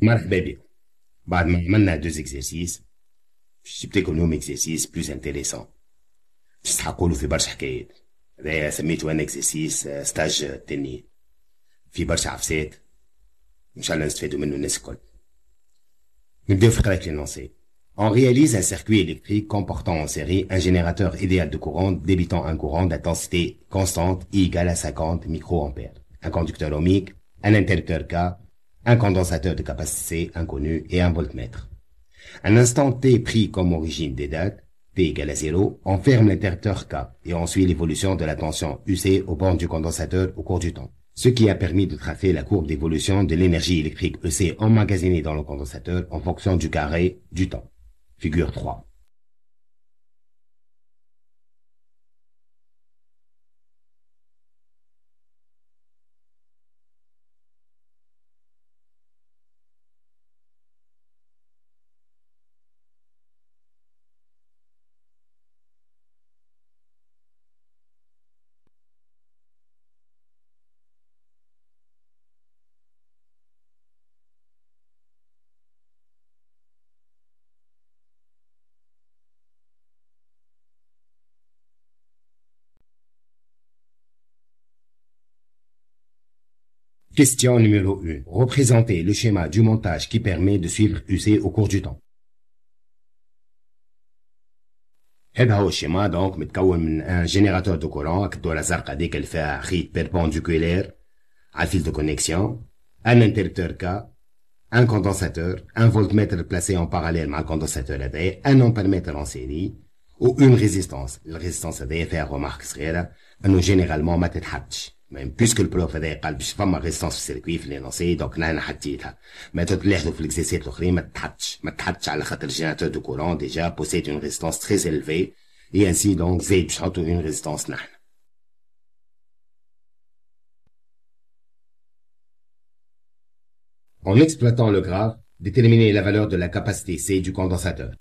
مرحبا بكم. بعد ما عملنا deux exercices باش جبت لكم اليوم exercice plus intéressant باش تحققوا له في برشا حكايات. هذايا سميته انا exercice ستاج تاني في برشا عفسات ان شاء الله نستفادوا منه الناس الكل. نبداو في قراءة l'énoncé. On réalise un circuit électrique comportant en série un générateur idéal de courant débitant un courant d'intensité constante I égale à 50 microampères, un conducteur ohmique, un interrupteur K, un condensateur de capacité inconnue et un voltmètre. Un instant T pris comme origine des dates, T égale à 0, on ferme l'interrupteur K et on suit l'évolution de la tension UC au bord du condensateur au cours du temps. Ce qui a permis de tracer la courbe d'évolution de l'énergie électrique EC emmagasinée dans le condensateur en fonction du carré du temps. Figure 3. Question numéro 1. Représentez le schéma du montage qui permet de suivre UC au cours du temps. هذا هو الشيما دونك متكون من ان جينيراتور دو كورون الدوره الزرقاء ديك اللي فيها خيط بيربونديكولير على الفيل دو كونيكسيون ان انتربتور كا ان كوندنساتور ان فولتمètre placé en parallèle مع الكوندنساتور هذايا ان امبيرمتر en série و اون ريزيستانس. الريزيستانس هذايا فيها رومارك صغيره انه جينيرالمون ما تتحطش بيسك البروف هذايا قال باش فما ريزيستانس في السيركوي في لينونسي دونك انا حطيتها. ما تلاحظوا في الاكزيسيات الاخرين ما تحطش على خاطر الجينيراتور دو كورون ديجا بوسيد اون ريزيستانس تري élevée et ainsi donc زايد باش نحطوا اون ريزيستانس نحن. En exploitant le graphe, déterminer la valeur de la capacité C du condensateur.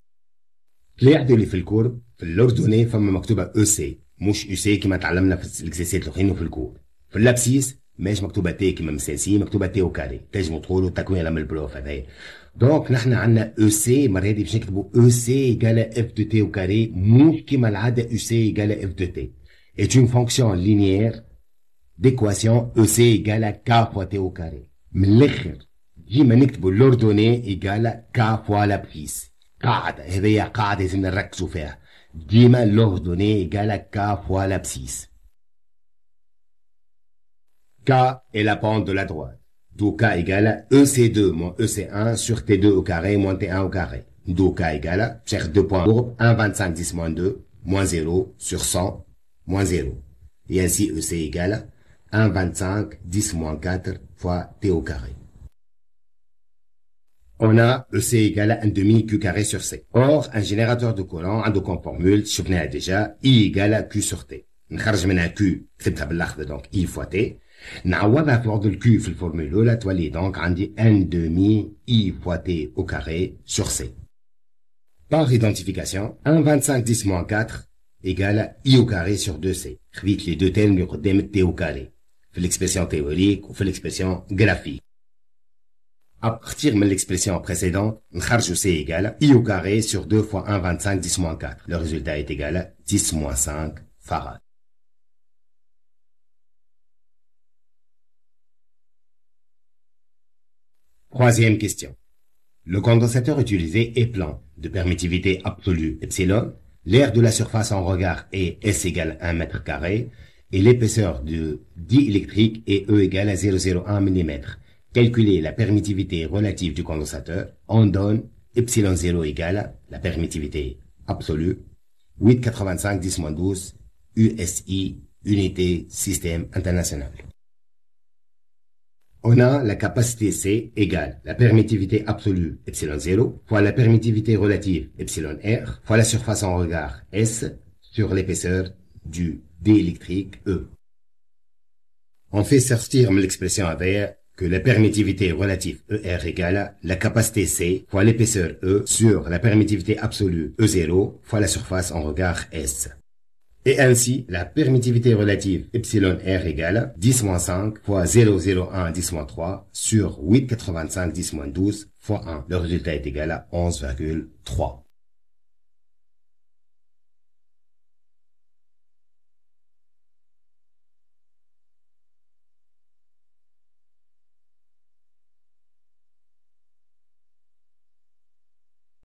تلاحظوا اللي في الكورب في الاردني فما مكتوبه او سي مش يو سي كما تعلمنا في الاكزيسيات الاخرين وفي الكور. في اللابسيس ماهيش مكتوبه تي كما مسانسي مكتوبه تي او كاري. تنجموا تقولوا تكوين من البروف هذايا. دونك نحن عندنا او سي المره هذه باش نكتبوا او سي ايكال اف دو تي او كاري مش كما العاده او سي ايكال اف دو تي. est une fonction linéaire d'équation او سي ايكال كا فوا تي او كاري. من الاخر ديما نكتبوا الاردني ايكال كا فوا لابسيس. قاعده هذه قاعده لازم نركزوا فيها. ديما l'ordonnée égale à K fois l'abscisse. K est la pente de la droite. D'où K égale à EC2 moins EC1 sur T2 au carré moins T1 au carré. D'où K égale à, cherche 2 points courbes, 1, 25, 10 moins 2, moins 0 sur 100, moins 0. Et ainsi EC égale à 1, 25, 10 moins 4 fois T au carré. On a EC égale à 1 demi Q carré sur C. Or, un générateur de courant عنده comme formule, شفناها déjà, I égale à Q sur T. نخرج منها Q, كتبتها بالأخضر donc I fois T. نعوضها في ordre Q في الفورمول الأولى تولي donc عندي 1 demi I fois T au carré sur C. Par identification, 1 25 10 moins 4 égale à I au carré sur 2C. خذيت les deux termes اللي قدام T au carré. في l'expression théorique ou في l'expression graphique. À partir de l'expression précédente, نخرجوا C égale I au carré sur 2 fois 1 25 10 moins 4. Le résultat est égal à 10 moins 5 farad. Troisième question. Le condensateur utilisé est plein de permittivité absolue epsilon. L'aire de la surface en regard est S égale 1 mètre carré et l'épaisseur de diélectrique est E égale à 0,01 mm. Calculer la permittivité relative du condensateur, on donne epsilon 0 égale à la permittivité absolue, 8,85 10-12 USI, unité système international. On a la capacité C égale la permittivité absolue epsilon 0 fois la permittivité relative epsilon R fois la surface en regard S sur l'épaisseur du diélectrique E. On fait sortir l'expression avec que la permittivité relative ER égale à la capacité C fois l'épaisseur E sur la permittivité absolue E0 fois la surface en regard S. Et ainsi, la permittivité relative epsilon r égale 10-5 fois 0,01 10-3 sur 8,85 10-12 fois 1. Le résultat est égal à 11,3.